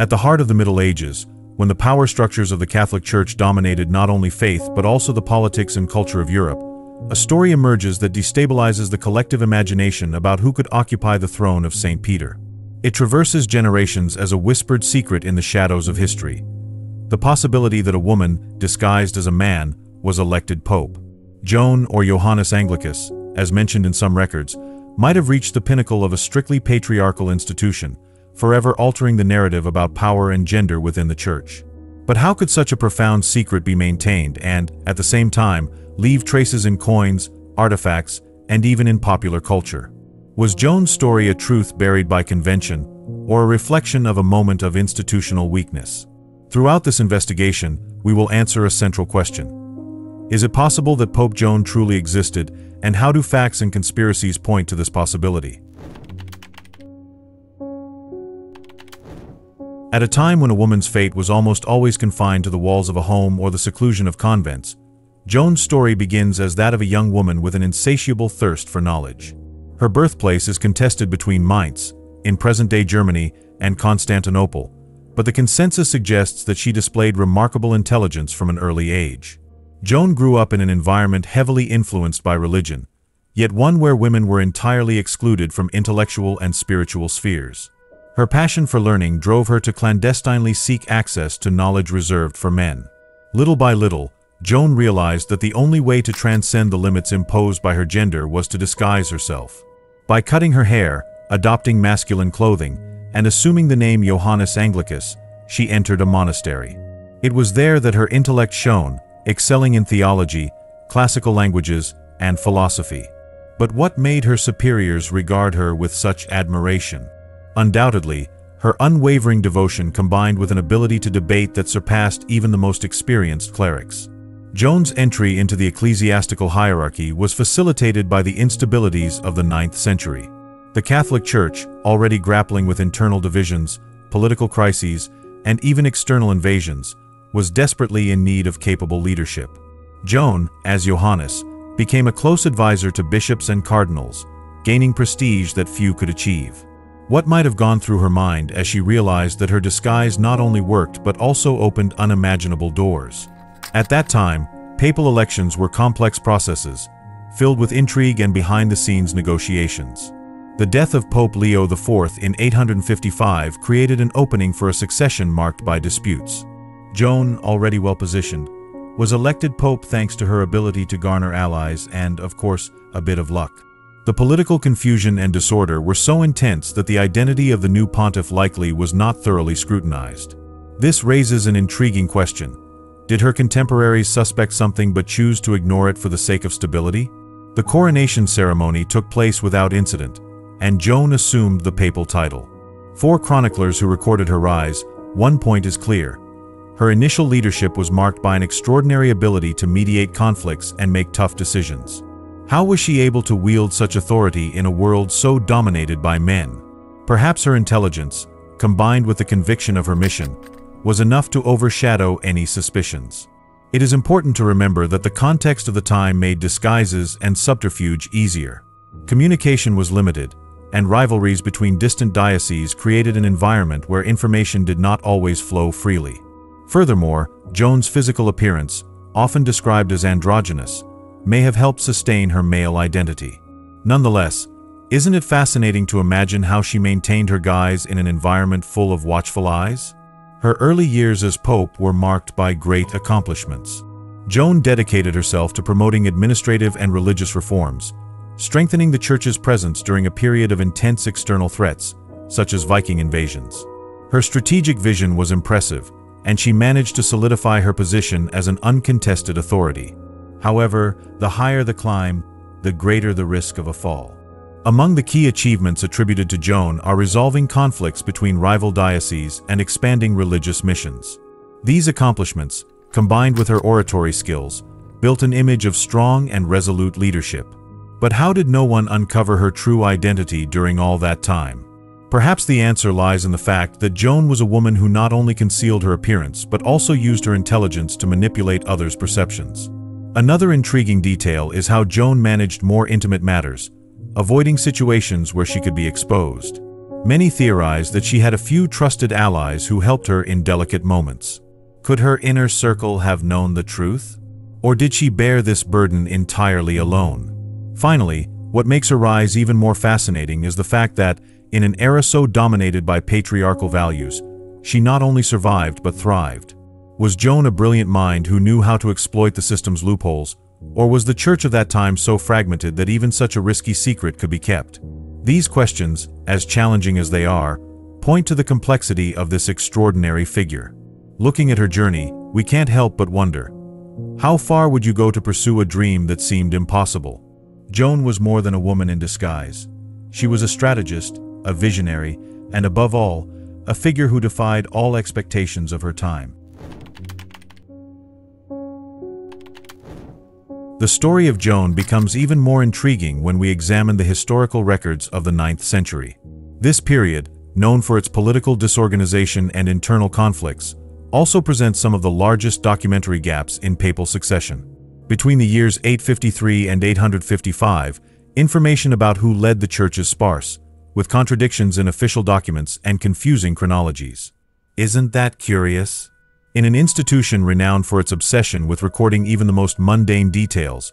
At the heart of the Middle Ages, when the power structures of the Catholic Church dominated not only faith but also the politics and culture of Europe, a story emerges that destabilizes the collective imagination about who could occupy the throne of St. Peter. It traverses generations as a whispered secret in the shadows of history. The possibility that a woman, disguised as a man, was elected pope. Joan, or Johannes Anglicus, as mentioned in some records, might have reached the pinnacle of a strictly patriarchal institution, forever altering the narrative about power and gender within the Church. But how could such a profound secret be maintained and, at the same time, leave traces in coins, artifacts, and even in popular culture? Was Joan's story a truth buried by convention, or a reflection of a moment of institutional weakness? Throughout this investigation, we will answer a central question. Is it possible that Pope Joan truly existed, and how do facts and conspiracies point to this possibility? At a time when a woman's fate was almost always confined to the walls of a home or the seclusion of convents, Joan's story begins as that of a young woman with an insatiable thirst for knowledge. Her birthplace is contested between Mainz, in present-day Germany, and Constantinople, but the consensus suggests that she displayed remarkable intelligence from an early age. Joan grew up in an environment heavily influenced by religion, yet one where women were entirely excluded from intellectual and spiritual spheres. Her passion for learning drove her to clandestinely seek access to knowledge reserved for men. Little by little, Joan realized that the only way to transcend the limits imposed by her gender was to disguise herself. By cutting her hair, adopting masculine clothing, and assuming the name Johannes Anglicus, she entered a monastery. It was there that her intellect shone, excelling in theology, classical languages, and philosophy. But what made her superiors regard her with such admiration? Undoubtedly, her unwavering devotion combined with an ability to debate that surpassed even the most experienced clerics. Joan's entry into the ecclesiastical hierarchy was facilitated by the instabilities of the 9th century. The Catholic Church, already grappling with internal divisions, political crises, and even external invasions, was desperately in need of capable leadership. Joan, as Johannes, became a close advisor to bishops and cardinals, gaining prestige that few could achieve. What might have gone through her mind as she realized that her disguise not only worked but also opened unimaginable doors? At that time, papal elections were complex processes, filled with intrigue and behind-the-scenes negotiations. The death of Pope Leo IV in 855 created an opening for a succession marked by disputes. Joan, already well-positioned, was elected pope thanks to her ability to garner allies and, of course, a bit of luck. The political confusion and disorder were so intense that the identity of the new pontiff likely was not thoroughly scrutinized. This raises an intriguing question. Did her contemporaries suspect something but choose to ignore it for the sake of stability? The coronation ceremony took place without incident, and Joan assumed the papal title. For chroniclers who recorded her rise, one point is clear. Her initial leadership was marked by an extraordinary ability to mediate conflicts and make tough decisions. How was she able to wield such authority in a world so dominated by men? Perhaps her intelligence, combined with the conviction of her mission, was enough to overshadow any suspicions. It is important to remember that the context of the time made disguises and subterfuge easier. Communication was limited, and rivalries between distant dioceses created an environment where information did not always flow freely. Furthermore, Joan's physical appearance, often described as androgynous, may have helped sustain her male identity. Nonetheless, isn't it fascinating to imagine how she maintained her guise in an environment full of watchful eyes? Her early years as pope were marked by great accomplishments. Joan dedicated herself to promoting administrative and religious reforms, strengthening the Church's presence during a period of intense external threats, such as Viking invasions. Her strategic vision was impressive, and she managed to solidify her position as an uncontested authority. However, the higher the climb, the greater the risk of a fall. Among the key achievements attributed to Joan are resolving conflicts between rival dioceses and expanding religious missions. These accomplishments, combined with her oratory skills, built an image of strong and resolute leadership. But how did no one uncover her true identity during all that time? Perhaps the answer lies in the fact that Joan was a woman who not only concealed her appearance but also used her intelligence to manipulate others' perceptions. Another intriguing detail is how Joan managed more intimate matters, avoiding situations where she could be exposed. Many theorize that she had a few trusted allies who helped her in delicate moments. Could her inner circle have known the truth? Or did she bear this burden entirely alone? Finally, what makes her rise even more fascinating is the fact that, in an era so dominated by patriarchal values, she not only survived but thrived. Was Joan a brilliant mind who knew how to exploit the system's loopholes, or was the church of that time so fragmented that even such a risky secret could be kept? These questions, as challenging as they are, point to the complexity of this extraordinary figure. Looking at her journey, we can't help but wonder, how far would you go to pursue a dream that seemed impossible? Joan was more than a woman in disguise. She was a strategist, a visionary, and above all, a figure who defied all expectations of her time. The story of Joan becomes even more intriguing when we examine the historical records of the 9th century. This period, known for its political disorganization and internal conflicts, also presents some of the largest documentary gaps in papal succession. Between the years 853 and 855, information about who led the church is sparse, with contradictions in official documents and confusing chronologies. Isn't that curious? In an institution renowned for its obsession with recording even the most mundane details,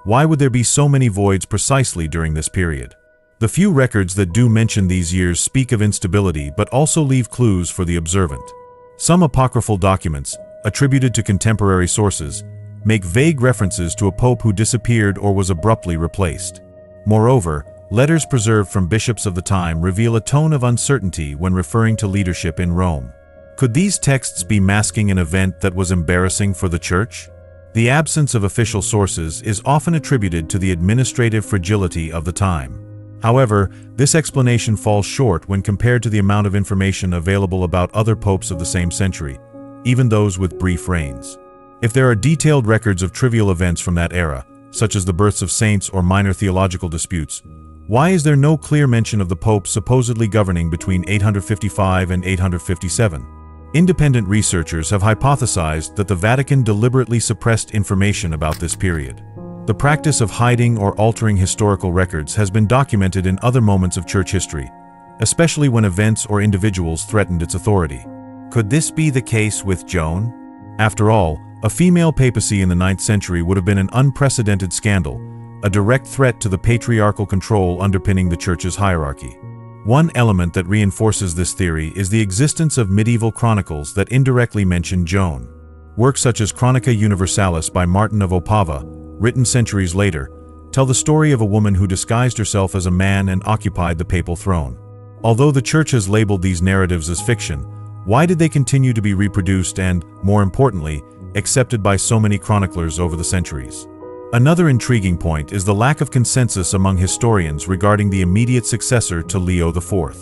why would there be so many voids precisely during this period? The few records that do mention these years speak of instability but also leave clues for the observant. Some apocryphal documents, attributed to contemporary sources, make vague references to a pope who disappeared or was abruptly replaced. Moreover, letters preserved from bishops of the time reveal a tone of uncertainty when referring to leadership in Rome. Could these texts be masking an event that was embarrassing for the church? The absence of official sources is often attributed to the administrative fragility of the time. However, this explanation falls short when compared to the amount of information available about other popes of the same century, even those with brief reigns. If there are detailed records of trivial events from that era, such as the births of saints or minor theological disputes, why is there no clear mention of the pope supposedly governing between 855 and 857? Independent researchers have hypothesized that the Vatican deliberately suppressed information about this period. The practice of hiding or altering historical records has been documented in other moments of church history, especially when events or individuals threatened its authority. Could this be the case with Joan? After all, a female papacy in the 9th century would have been an unprecedented scandal, a direct threat to the patriarchal control underpinning the church's hierarchy. One element that reinforces this theory is the existence of medieval chronicles that indirectly mention Joan. Works such as Chronica Universalis by Martin of Opava, written centuries later, tell the story of a woman who disguised herself as a man and occupied the papal throne. Although the church has labeled these narratives as fiction, why did they continue to be reproduced and, more importantly, accepted by so many chroniclers over the centuries? Another intriguing point is the lack of consensus among historians regarding the immediate successor to Leo IV.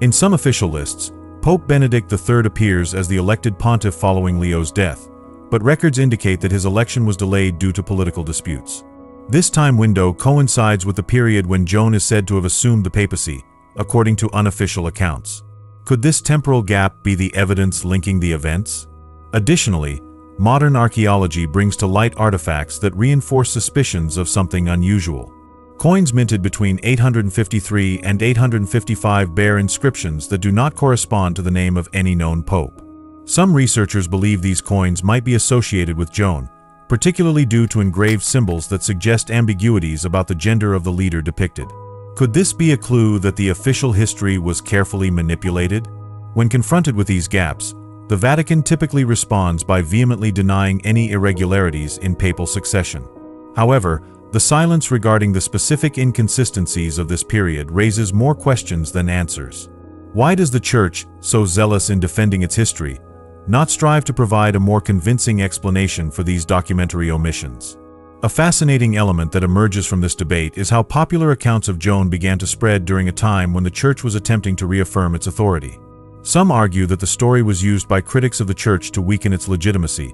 In some official lists, Pope Benedict III appears as the elected pontiff following Leo's death, but records indicate that his election was delayed due to political disputes. This time window coincides with the period when Joan is said to have assumed the papacy, according to unofficial accounts. Could this temporal gap be the evidence linking the events? Additionally, modern archaeology brings to light artifacts that reinforce suspicions of something unusual. Coins minted between 853 and 855 bear inscriptions that do not correspond to the name of any known pope. Some researchers believe these coins might be associated with Joan, particularly due to engraved symbols that suggest ambiguities about the gender of the leader depicted. Could this be a clue that the official history was carefully manipulated? When confronted with these gaps, the Vatican typically responds by vehemently denying any irregularities in papal succession. However, the silence regarding the specific inconsistencies of this period raises more questions than answers. Why does the Church, so zealous in defending its history, not strive to provide a more convincing explanation for these documentary omissions? A fascinating element that emerges from this debate is how popular accounts of Joan began to spread during a time when the Church was attempting to reaffirm its authority. Some argue that the story was used by critics of the Church to weaken its legitimacy,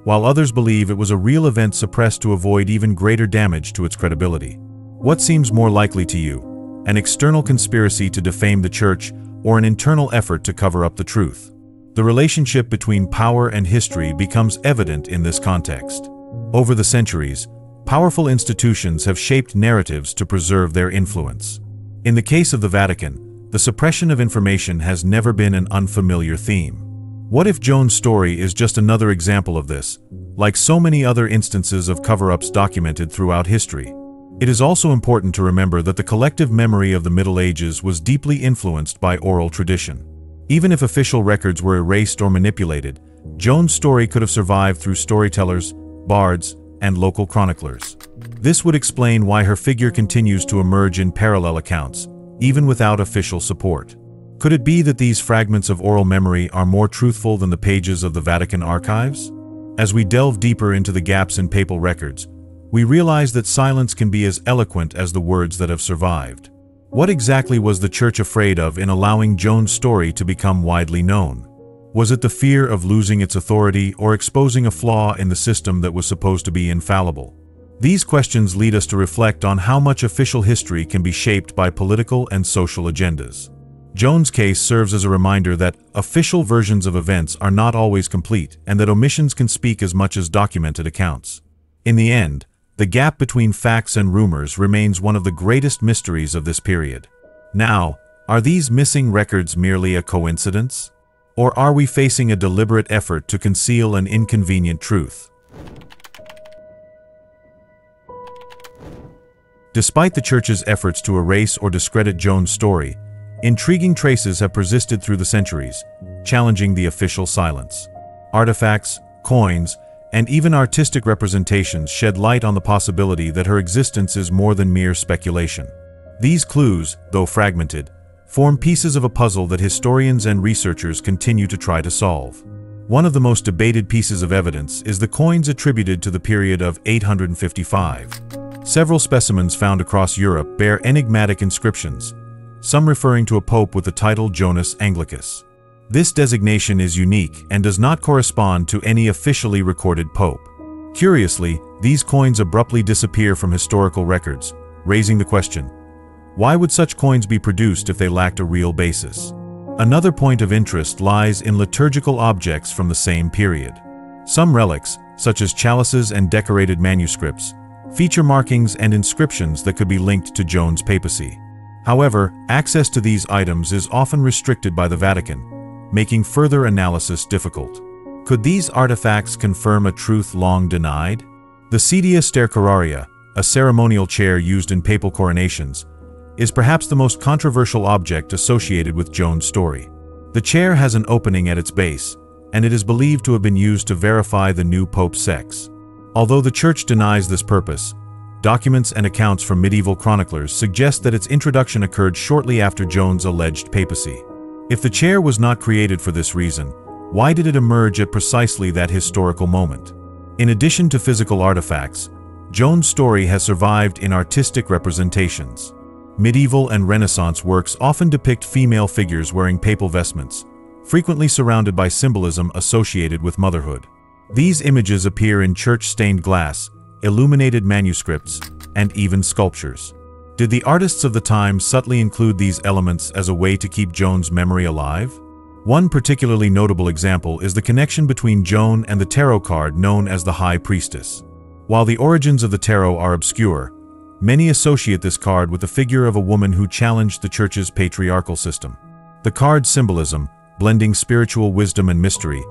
while others believe it was a real event suppressed to avoid even greater damage to its credibility. What seems more likely to you? An external conspiracy to defame the Church, or an internal effort to cover up the truth? The relationship between power and history becomes evident in this context. Over the centuries, powerful institutions have shaped narratives to preserve their influence. In the case of the Vatican, the suppression of information has never been an unfamiliar theme. What if Joan's story is just another example of this, like so many other instances of cover-ups documented throughout history? It is also important to remember that the collective memory of the Middle Ages was deeply influenced by oral tradition. Even if official records were erased or manipulated, Joan's story could have survived through storytellers, bards, and local chroniclers. This would explain why her figure continues to emerge in parallel accounts, even without official support. Could it be that these fragments of oral memory are more truthful than the pages of the Vatican archives? As we delve deeper into the gaps in papal records, we realize that silence can be as eloquent as the words that have survived. What exactly was the Church afraid of in allowing Joan's story to become widely known? Was it the fear of losing its authority or exposing a flaw in the system that was supposed to be infallible? These questions lead us to reflect on how much official history can be shaped by political and social agendas. Joan's case serves as a reminder that official versions of events are not always complete and that omissions can speak as much as documented accounts. In the end, the gap between facts and rumors remains one of the greatest mysteries of this period. Now, are these missing records merely a coincidence? Or are we facing a deliberate effort to conceal an inconvenient truth? Despite the Church's efforts to erase or discredit Joan's story, intriguing traces have persisted through the centuries, challenging the official silence. Artifacts, coins, and even artistic representations shed light on the possibility that her existence is more than mere speculation. These clues, though fragmented, form pieces of a puzzle that historians and researchers continue to try to solve. One of the most debated pieces of evidence is the coins attributed to the period of 855. Several specimens found across Europe bear enigmatic inscriptions, some referring to a pope with the title Jonas Anglicus. This designation is unique and does not correspond to any officially recorded pope. Curiously, these coins abruptly disappear from historical records, raising the question, why would such coins be produced if they lacked a real basis? Another point of interest lies in liturgical objects from the same period. Some relics, such as chalices and decorated manuscripts, feature markings and inscriptions that could be linked to Joan's papacy. However, access to these items is often restricted by the Vatican, making further analysis difficult. Could these artifacts confirm a truth long denied? The sedia sterceraria, a ceremonial chair used in papal coronations, is perhaps the most controversial object associated with Joan's story. The chair has an opening at its base, and it is believed to have been used to verify the new pope's sex. Although the Church denies this purpose, documents and accounts from medieval chroniclers suggest that its introduction occurred shortly after Joan's alleged papacy. If the chair was not created for this reason, why did it emerge at precisely that historical moment? In addition to physical artifacts, Joan's story has survived in artistic representations. Medieval and Renaissance works often depict female figures wearing papal vestments, frequently surrounded by symbolism associated with motherhood. These images appear in church-stained glass, illuminated manuscripts, and even sculptures. Did the artists of the time subtly include these elements as a way to keep Joan's memory alive? One particularly notable example is the connection between Joan and the tarot card known as the High Priestess. While the origins of the tarot are obscure, many associate this card with the figure of a woman who challenged the Church's patriarchal system. The card's symbolism, blending spiritual wisdom and mystery,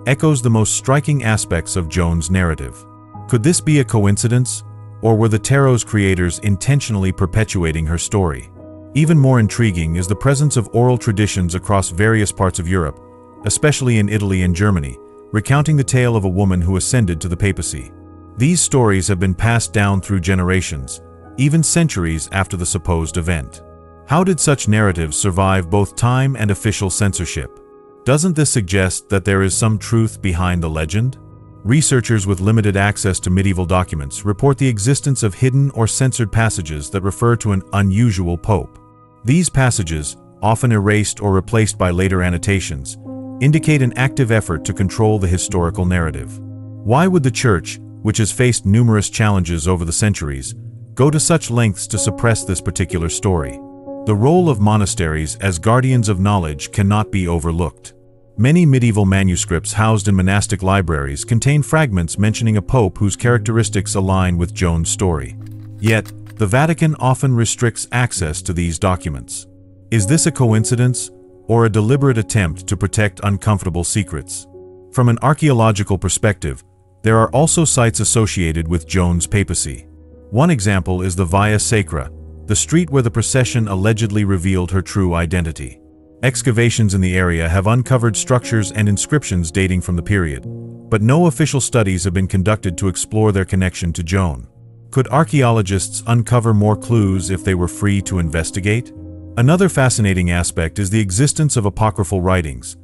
echoes the most striking aspects of Joan's narrative. Could this be a coincidence, or were the tarot's creators intentionally perpetuating her story? Even more intriguing is the presence of oral traditions across various parts of Europe, especially in Italy and Germany, recounting the tale of a woman who ascended to the papacy. These stories have been passed down through generations, even centuries after the supposed event. How did such narratives survive both time and official censorship? Doesn't this suggest that there is some truth behind the legend? Researchers with limited access to medieval documents report the existence of hidden or censored passages that refer to an unusual pope. These passages, often erased or replaced by later annotations, indicate an active effort to control the historical narrative. Why would the Church, which has faced numerous challenges over the centuries, go to such lengths to suppress this particular story? The role of monasteries as guardians of knowledge cannot be overlooked. Many medieval manuscripts housed in monastic libraries contain fragments mentioning a pope whose characteristics align with Joan's story. Yet, the Vatican often restricts access to these documents. Is this a coincidence, or a deliberate attempt to protect uncomfortable secrets? From an archaeological perspective, there are also sites associated with Joan's papacy. One example is the Via Sacra, the street where the procession allegedly revealed her true identity. Excavations in the area have uncovered structures and inscriptions dating from the period, but no official studies have been conducted to explore their connection to Joan. Could archaeologists uncover more clues if they were free to investigate? Another fascinating aspect is the existence of apocryphal writings,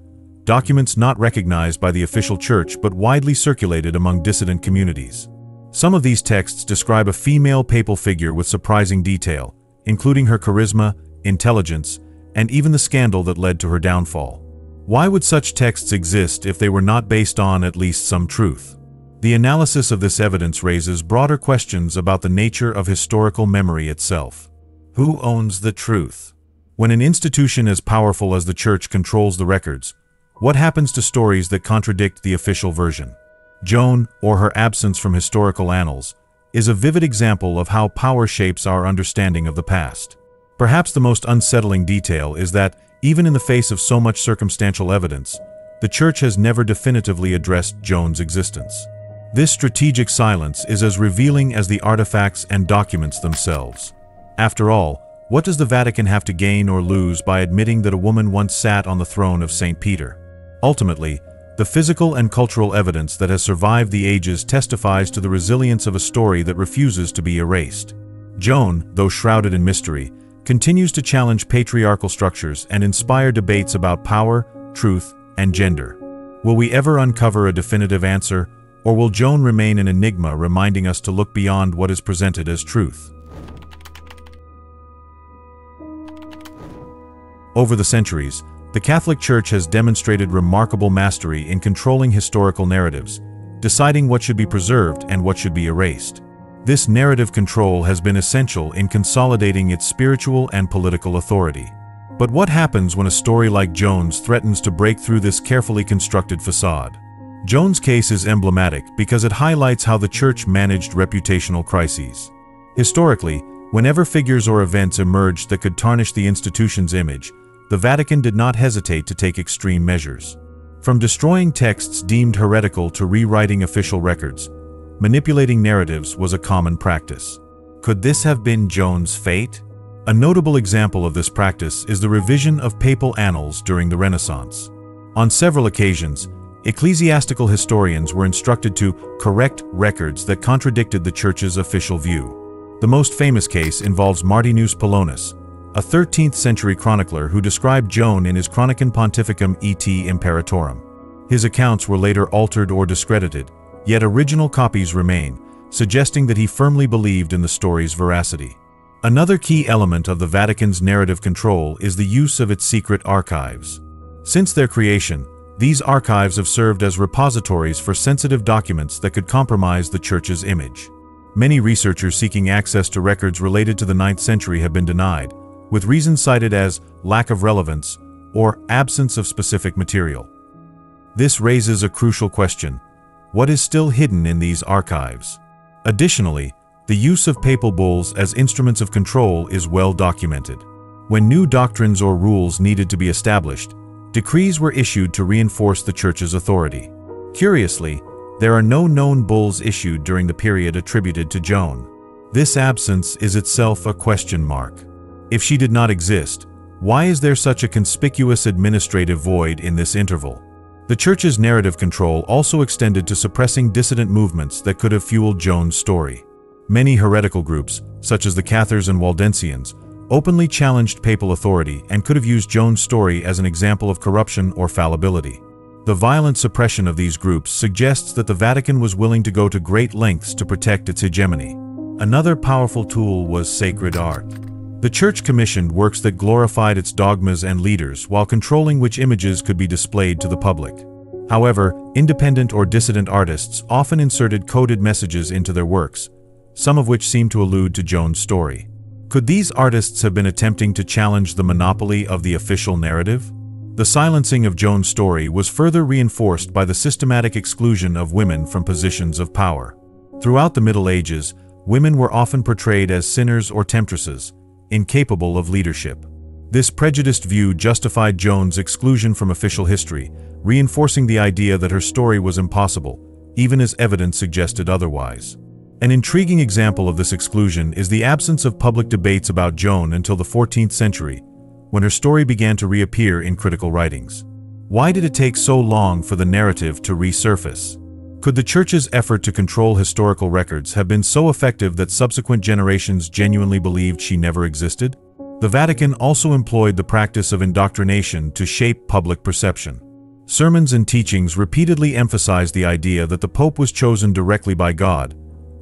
documents not recognized by the official church but widely circulated among dissident communities. Some of these texts describe a female papal figure with surprising detail, including her charisma, intelligence, and even the scandal that led to her downfall. Why would such texts exist if they were not based on at least some truth? The analysis of this evidence raises broader questions about the nature of historical memory itself. Who owns the truth? When an institution as powerful as the church controls the records, what happens to stories that contradict the official version? Joan, or her absence from historical annals, is a vivid example of how power shapes our understanding of the past. Perhaps the most unsettling detail is that, even in the face of so much circumstantial evidence, the church has never definitively addressed Joan's existence. This strategic silence is as revealing as the artifacts and documents themselves. After all, what does the Vatican have to gain or lose by admitting that a woman once sat on the throne of St. Peter? Ultimately, the physical and cultural evidence that has survived the ages testifies to the resilience of a story that refuses to be erased. Joan, though shrouded in mystery, continues to challenge patriarchal structures and inspire debates about power, truth, and gender. Will we ever uncover a definitive answer, or will Joan remain an enigma reminding us to look beyond what is presented as truth? Over the centuries, the Catholic Church has demonstrated remarkable mastery in controlling historical narratives, deciding what should be preserved and what should be erased. This narrative control has been essential in consolidating its spiritual and political authority. But what happens when a story like Joan's threatens to break through this carefully constructed facade? Joan's case is emblematic because it highlights how the Church managed reputational crises. Historically, whenever figures or events emerged that could tarnish the institution's image, the Vatican did not hesitate to take extreme measures. From destroying texts deemed heretical to rewriting official records, manipulating narratives was a common practice. Could this have been Joan's fate? A notable example of this practice is the revision of papal annals during the Renaissance. On several occasions, ecclesiastical historians were instructed to correct records that contradicted the Church's official view. The most famous case involves Martinus Polonus, a 13th-century chronicler who described Joan in his Chronicon Pontificum et Imperatorum. His accounts were later altered or discredited, yet original copies remain, suggesting that he firmly believed in the story's veracity. Another key element of the Vatican's narrative control is the use of its secret archives. Since their creation, these archives have served as repositories for sensitive documents that could compromise the Church's image. Many researchers seeking access to records related to the 9th century have been denied, with reasons cited as lack of relevance or absence of specific material. This raises a crucial question: what is still hidden in these archives? Additionally, the use of papal bulls as instruments of control is well documented. When new doctrines or rules needed to be established, decrees were issued to reinforce the Church's authority. Curiously, there are no known bulls issued during the period attributed to Joan. This absence is itself a question mark. If she did not exist, why is there such a conspicuous administrative void in this interval? The Church's narrative control also extended to suppressing dissident movements that could have fueled Joan's story. Many heretical groups, such as the Cathars and Waldensians, openly challenged papal authority and could have used Joan's story as an example of corruption or fallibility. The violent suppression of these groups suggests that the Vatican was willing to go to great lengths to protect its hegemony. Another powerful tool was sacred art. The Church commissioned works that glorified its dogmas and leaders while controlling which images could be displayed to the public. However, independent or dissident artists often inserted coded messages into their works, some of which seem to allude to Joan's story. Could these artists have been attempting to challenge the monopoly of the official narrative? The silencing of Joan's story was further reinforced by the systematic exclusion of women from positions of power. Throughout the Middle Ages, women were often portrayed as sinners or temptresses, incapable of leadership. This prejudiced view justified Joan's exclusion from official history, reinforcing the idea that her story was impossible, even as evidence suggested otherwise. An intriguing example of this exclusion is the absence of public debates about Joan until the 14th century, when her story began to reappear in critical writings. Why did it take so long for the narrative to resurface? Could the Church's effort to control historical records have been so effective that subsequent generations genuinely believed she never existed? The Vatican also employed the practice of indoctrination to shape public perception. Sermons and teachings repeatedly emphasized the idea that the Pope was chosen directly by God,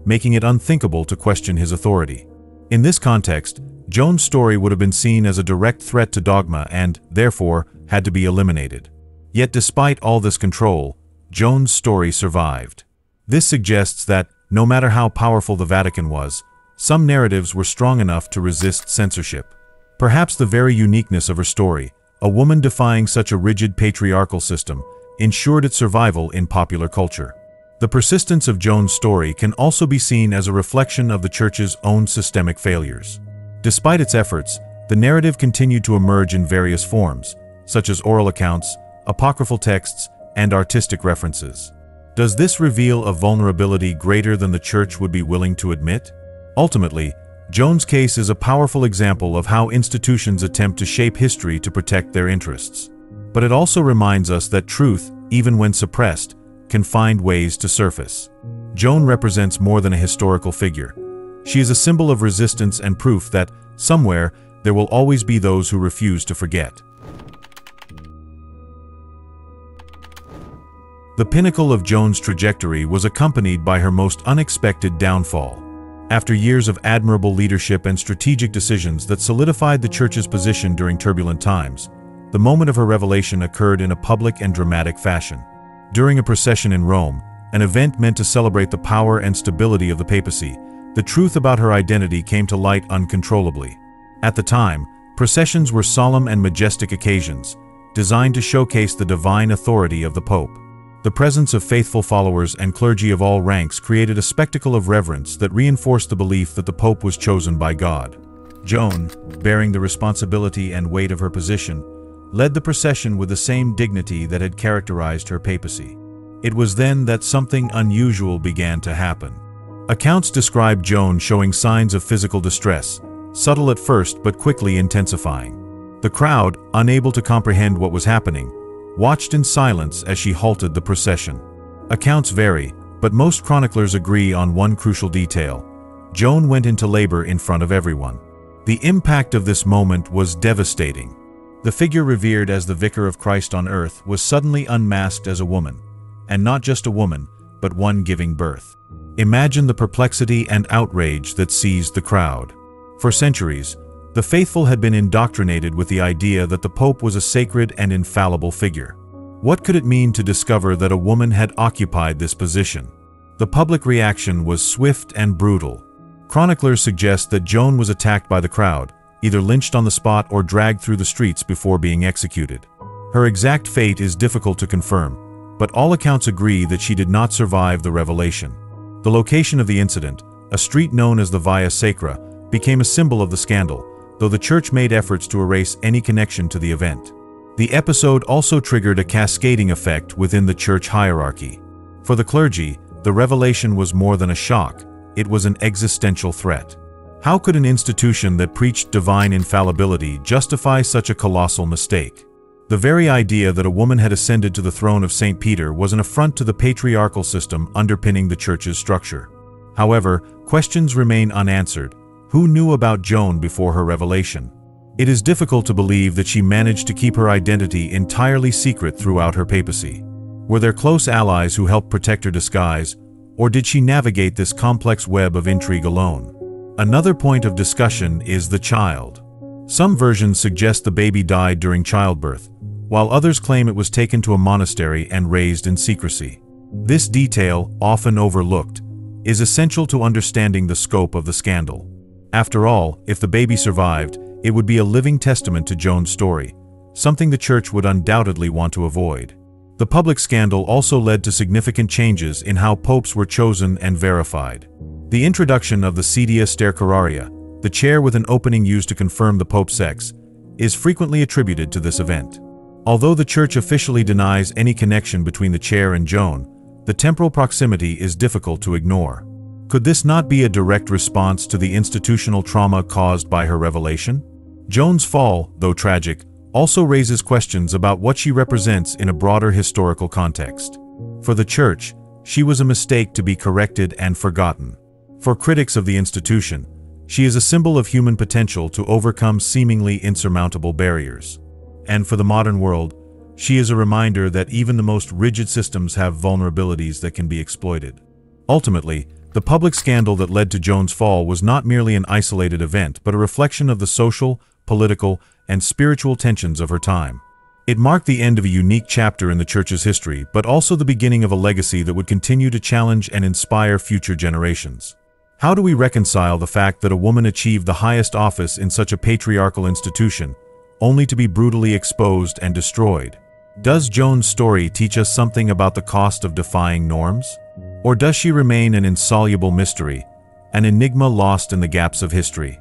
making it unthinkable to question his authority. In this context, Joan's story would have been seen as a direct threat to dogma and, therefore, had to be eliminated. Yet despite all this control, Joan's story survived. This suggests that, no matter how powerful the Vatican was, some narratives were strong enough to resist censorship. Perhaps the very uniqueness of her story, a woman defying such a rigid patriarchal system, ensured its survival in popular culture. The persistence of Joan's story can also be seen as a reflection of the Church's own systemic failures. Despite its efforts, the narrative continued to emerge in various forms, such as oral accounts, apocryphal texts, and artistic references. Does this reveal a vulnerability greater than the Church would be willing to admit? Ultimately, Joan's case is a powerful example of how institutions attempt to shape history to protect their interests. But it also reminds us that truth, even when suppressed, can find ways to surface. Joan represents more than a historical figure. She is a symbol of resistance and proof that, somewhere, there will always be those who refuse to forget. The pinnacle of Joan's trajectory was accompanied by her most unexpected downfall. After years of admirable leadership and strategic decisions that solidified the Church's position during turbulent times, the moment of her revelation occurred in a public and dramatic fashion. During a procession in Rome, an event meant to celebrate the power and stability of the papacy, the truth about her identity came to light uncontrollably. At the time, processions were solemn and majestic occasions, designed to showcase the divine authority of the Pope. The presence of faithful followers and clergy of all ranks created a spectacle of reverence that reinforced the belief that the Pope was chosen by God. Joan, bearing the responsibility and weight of her position, led the procession with the same dignity that had characterized her papacy. It was then that something unusual began to happen. Accounts describe Joan showing signs of physical distress, subtle at first but quickly intensifying. The crowd, unable to comprehend what was happening, watched in silence as she halted the procession. Accounts vary, but most chroniclers agree on one crucial detail. Joan went into labor in front of everyone. The impact of this moment was devastating. The figure revered as the Vicar of Christ on earth was suddenly unmasked as a woman, and not just a woman, but one giving birth. Imagine the perplexity and outrage that seized the crowd. For centuries, the faithful had been indoctrinated with the idea that the Pope was a sacred and infallible figure. What could it mean to discover that a woman had occupied this position? The public reaction was swift and brutal. Chroniclers suggest that Joan was attacked by the crowd, either lynched on the spot or dragged through the streets before being executed. Her exact fate is difficult to confirm, but all accounts agree that she did not survive the revelation. The location of the incident, a street known as the Via Sacra, became a symbol of the scandal, though the Church made efforts to erase any connection to the event. The episode also triggered a cascading effect within the Church hierarchy. For the clergy, the revelation was more than a shock, it was an existential threat. How could an institution that preached divine infallibility justify such a colossal mistake? The very idea that a woman had ascended to the throne of St. Peter was an affront to the patriarchal system underpinning the Church's structure. However, questions remain unanswered. Who knew about Joan before her revelation? It is difficult to believe that she managed to keep her identity entirely secret throughout her papacy. Were there close allies who helped protect her disguise, or did she navigate this complex web of intrigue alone? Another point of discussion is the child. Some versions suggest the baby died during childbirth, while others claim it was taken to a monastery and raised in secrecy. This detail, often overlooked, is essential to understanding the scope of the scandal. After all, if the baby survived, it would be a living testament to Joan's story, something the Church would undoubtedly want to avoid. The public scandal also led to significant changes in how popes were chosen and verified. The introduction of the sedia sterceraria, the chair with an opening used to confirm the pope's sex, is frequently attributed to this event. Although the church officially denies any connection between the chair and Joan, the temporal proximity is difficult to ignore. Could this not be a direct response to the institutional trauma caused by her revelation? Joan's fall, though tragic, also raises questions about what she represents in a broader historical context. For the church, she was a mistake to be corrected and forgotten. For critics of the institution, she is a symbol of human potential to overcome seemingly insurmountable barriers. And for the modern world, she is a reminder that even the most rigid systems have vulnerabilities that can be exploited. Ultimately, the public scandal that led to Joan's fall was not merely an isolated event, but a reflection of the social, political, and spiritual tensions of her time. It marked the end of a unique chapter in the church's history, but also the beginning of a legacy that would continue to challenge and inspire future generations. How do we reconcile the fact that a woman achieved the highest office in such a patriarchal institution, only to be brutally exposed and destroyed? Does Joan's story teach us something about the cost of defying norms? Or does she remain an insoluble mystery, an enigma lost in the gaps of history?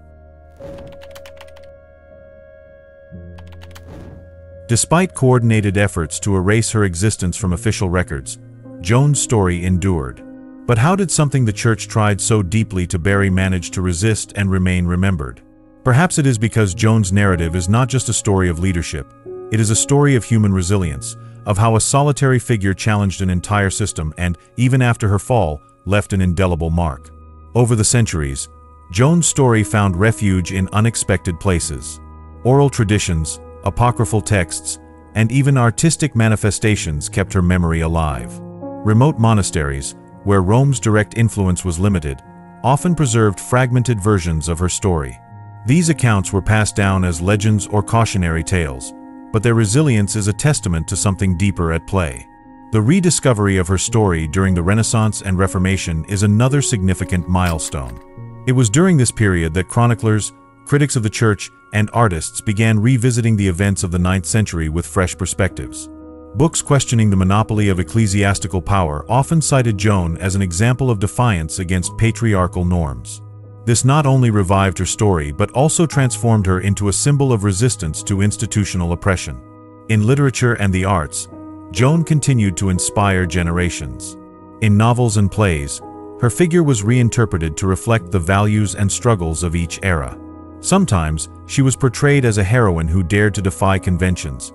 Despite coordinated efforts to erase her existence from official records, Joan's story endured. But how did something the church tried so deeply to bury manage to resist and remain remembered? Perhaps it is because Joan's narrative is not just a story of leadership. It is a story of human resilience, of how a solitary figure challenged an entire system and, even after her fall, left an indelible mark. Over the centuries, Joan's story found refuge in unexpected places. Oral traditions, apocryphal texts, and even artistic manifestations kept her memory alive. Remote monasteries, where Rome's direct influence was limited, often preserved fragmented versions of her story. These accounts were passed down as legends or cautionary tales, but their resilience is a testament to something deeper at play. The rediscovery of her story during the Renaissance and Reformation is another significant milestone. It was during this period that chroniclers, critics of the church, and artists began revisiting the events of the 9th century with fresh perspectives. Books questioning the monopoly of ecclesiastical power often cited Joan as an example of defiance against patriarchal norms. This not only revived her story but also transformed her into a symbol of resistance to institutional oppression. In literature and the arts, Joan continued to inspire generations. In novels and plays, her figure was reinterpreted to reflect the values and struggles of each era. Sometimes, she was portrayed as a heroine who dared to defy conventions.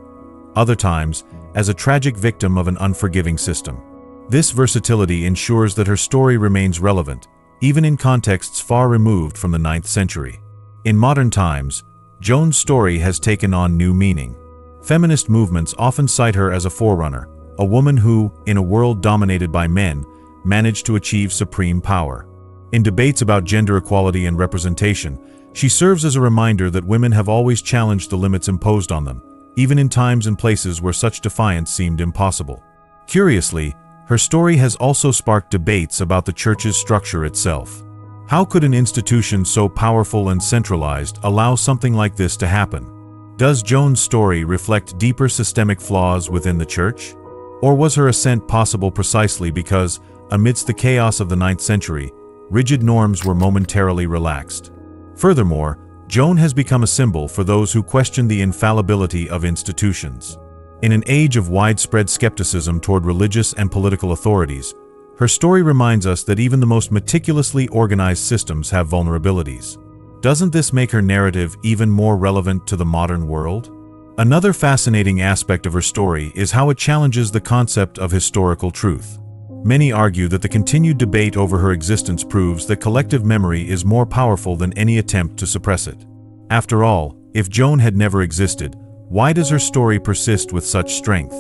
Other times, as a tragic victim of an unforgiving system. This versatility ensures that her story remains relevant, even in contexts far removed from the 9th century. In modern times, Joan's story has taken on new meaning. Feminist movements often cite her as a forerunner, a woman who, in a world dominated by men, managed to achieve supreme power. In debates about gender equality and representation, she serves as a reminder that women have always challenged the limits imposed on them, even in times and places where such defiance seemed impossible. Curiously, her story has also sparked debates about the church's structure itself. How could an institution so powerful and centralized allow something like this to happen? Does Joan's story reflect deeper systemic flaws within the church? Or was her ascent possible precisely because, amidst the chaos of the 9th century, rigid norms were momentarily relaxed? Furthermore, Joan has become a symbol for those who question the infallibility of institutions. In an age of widespread skepticism toward religious and political authorities, her story reminds us that even the most meticulously organized systems have vulnerabilities. Doesn't this make her narrative even more relevant to the modern world? Another fascinating aspect of her story is how it challenges the concept of historical truth. Many argue that the continued debate over her existence proves that collective memory is more powerful than any attempt to suppress it. After all, if Joan had never existed, why does her story persist with such strength?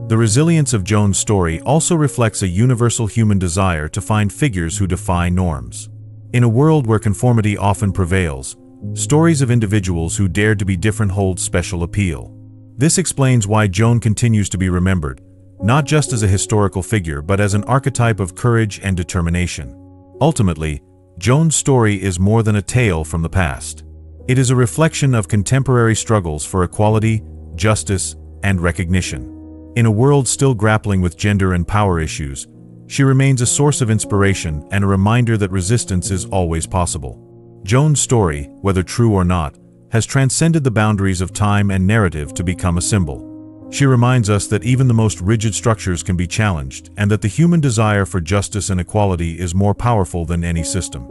The resilience of Joan's story also reflects a universal human desire to find figures who defy norms. In a world where conformity often prevails, stories of individuals who dared to be different hold special appeal. This explains why Joan continues to be remembered, not just as a historical figure but as an archetype of courage and determination. Ultimately, Joan's story is more than a tale from the past. It is a reflection of contemporary struggles for equality, justice, and recognition. In a world still grappling with gender and power issues, she remains a source of inspiration and a reminder that resistance is always possible. Joan's story, whether true or not, has transcended the boundaries of time and narrative to become a symbol. She reminds us that even the most rigid structures can be challenged, and that the human desire for justice and equality is more powerful than any system.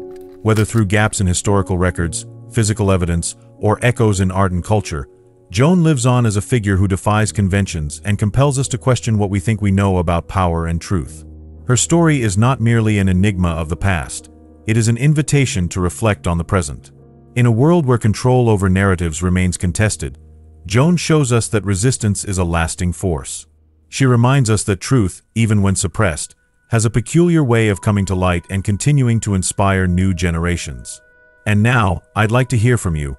Whether through gaps in historical records, physical evidence, or echoes in art and culture, Joan lives on as a figure who defies conventions and compels us to question what we think we know about power and truth. Her story is not merely an enigma of the past, it is an invitation to reflect on the present. In a world where control over narratives remains contested, Joan shows us that resistance is a lasting force. She reminds us that truth, even when suppressed, has a peculiar way of coming to light and continuing to inspire new generations. And now, I'd like to hear from you.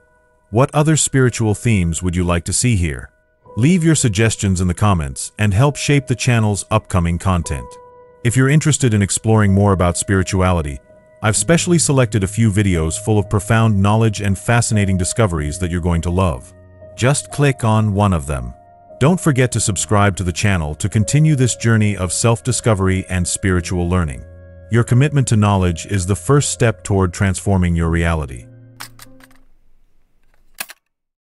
What other spiritual themes would you like to see here? Leave your suggestions in the comments and help shape the channel's upcoming content. If you're interested in exploring more about spirituality, I've specially selected a few videos full of profound knowledge and fascinating discoveries that you're going to love. Just click on one of them. Don't forget to subscribe to the channel to continue this journey of self-discovery and spiritual learning. Your commitment to knowledge is the first step toward transforming your reality.